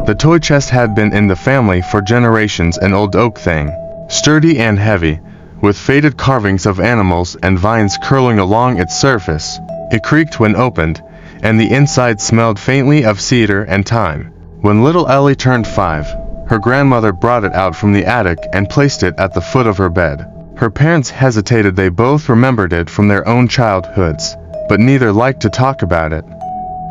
The toy chest had been in the family for generations, an old oak thing, sturdy and heavy, with faded carvings of animals and vines curling along its surface. It creaked when opened, and the inside smelled faintly of cedar and thyme. When little Ellie turned 5, her grandmother brought it out from the attic and placed it at the foot of her bed. Her parents hesitated. They both remembered it from their own childhoods, but neither liked to talk about it.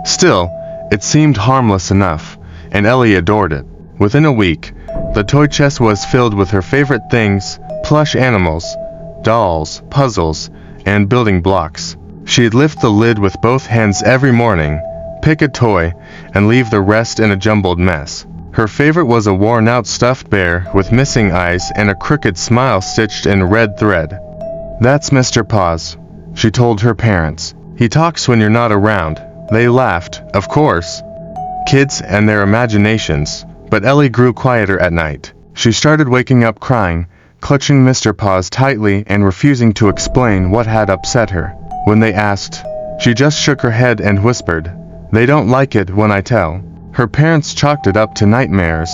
Still, it seemed harmless enough, and Ellie adored it. Within a week, the toy chest was filled with her favorite things: plush animals, dolls, puzzles, and building blocks. She'd lift the lid with both hands every morning, pick a toy, and leave the rest in a jumbled mess. Her favorite was a worn-out stuffed bear with missing eyes and a crooked smile stitched in red thread. "That's Mr. Paws," she told her parents. "He talks when you're not around." They laughed, of course. Kids and their imaginations. But Ellie grew quieter at night. She started waking up crying, clutching Mr. Paws tightly and refusing to explain what had upset her. When they asked, she just shook her head and whispered, "They don't like it when I tell." Her parents chalked it up to nightmares.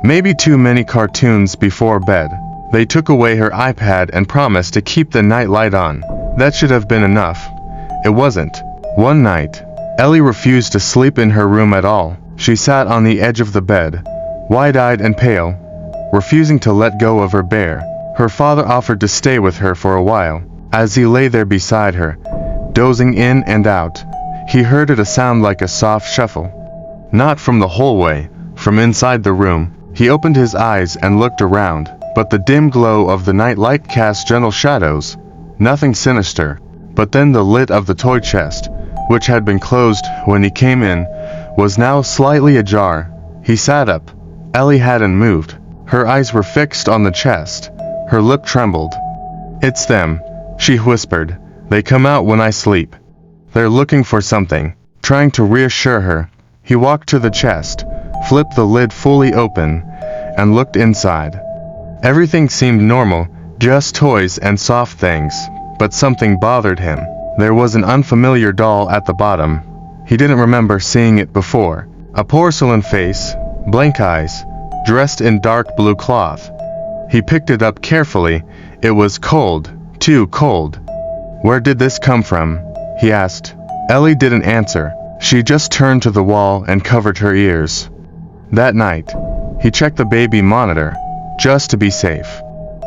Maybe too many cartoons before bed. They took away her iPad and promised to keep the night light on. That should have been enough. It wasn't. One night, Ellie refused to sleep in her room at all. She sat on the edge of the bed, wide-eyed and pale, refusing to let go of her bear. Her father offered to stay with her for a while. As he lay there beside her, dozing in and out, he heard it a sound like a soft shuffle. Not from the hallway, from inside the room. He opened his eyes and looked around, but the dim glow of the night light cast gentle shadows. Nothing sinister. But then the lid of the toy chest, which had been closed when he came in, was now slightly ajar. He sat up. Ellie hadn't moved. Her eyes were fixed on the chest. Her lip trembled. "It's them," she whispered. "They come out when I sleep. They're looking for something." Trying to reassure her, he walked to the chest, flipped the lid fully open, and looked inside. Everything seemed normal, just toys and soft things, but something bothered him. There was an unfamiliar doll at the bottom. He didn't remember seeing it before. A porcelain face, blank eyes, dressed in dark blue cloth. He picked it up carefully. It was cold, too cold. "Where did this come from?" he asked. Ellie didn't answer. She just turned to the wall and covered her ears. That night, he checked the baby monitor, just to be safe.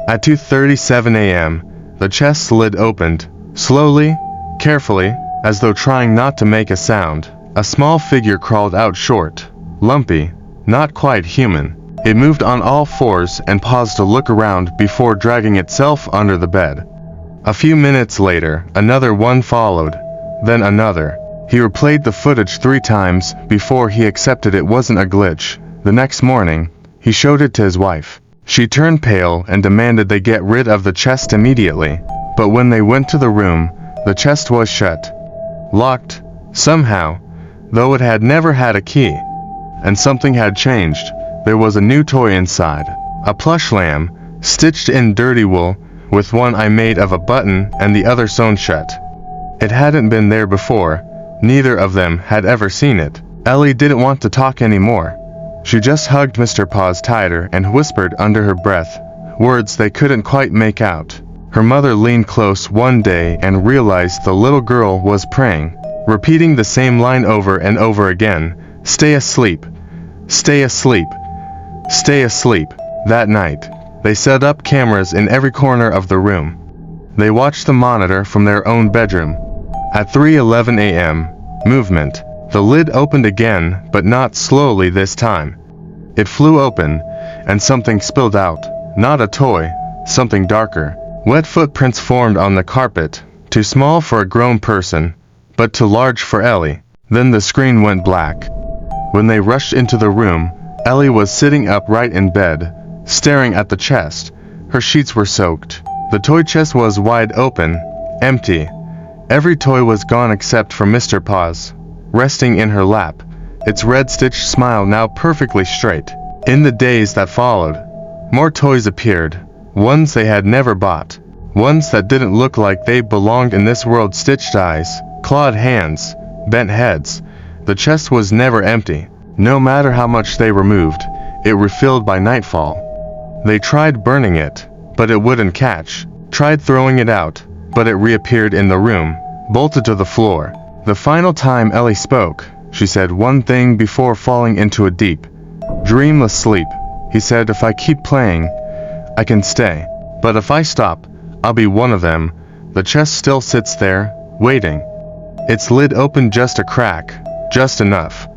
At 2:37 a.m., the chest lid opened, slowly, carefully, as though trying not to make a sound. A small figure crawled out, short, lumpy, not quite human. It moved on all fours and paused to look around before dragging itself under the bed. A few minutes later, another one followed, then another. He replayed the footage 3 times before he accepted it wasn't a glitch. The next morning, he showed it to his wife. She turned pale and demanded they get rid of the chest immediately. But when they went to the room, the chest was shut. Locked, somehow, though it had never had a key. And something had changed. There was a new toy inside. A plush lamb, stitched in dirty wool, with one eye made of a button and the other sewn shut. It hadn't been there before. Neither of them had ever seen it. Ellie didn't want to talk anymore. She just hugged Mr. Paws tighter and whispered under her breath, words they couldn't quite make out. Her mother leaned close one day and realized the little girl was praying, repeating the same line over and over again, "Stay asleep. Stay asleep. Stay asleep." That night, they set up cameras in every corner of the room. They watched the monitor from their own bedroom. At 3:11 a.m., movement. The lid opened again, but not slowly this time. It flew open, and something spilled out. Not a toy, something darker. Wet footprints formed on the carpet, too small for a grown person, but too large for Ellie. Then the screen went black. When they rushed into the room, Ellie was sitting upright in bed, staring at the chest. Her sheets were soaked. The toy chest was wide open, empty. Every toy was gone except for Mr. Paws, resting in her lap, its red-stitched smile now perfectly straight. In the days that followed, more toys appeared, ones they had never bought, ones that didn't look like they belonged in this world. Stitched eyes, clawed hands, bent heads. The chest was never empty. No matter how much they removed, it refilled by nightfall. They tried burning it, but it wouldn't catch. Tried throwing it out, but it reappeared in the room, bolted to the floor. The final time Ellie spoke, she said one thing before falling into a deep, dreamless sleep. He said, "If I keep playing, I can stay. But if I stop, I'll be one of them." The chest still sits there, waiting. Its lid open just a crack, just enough.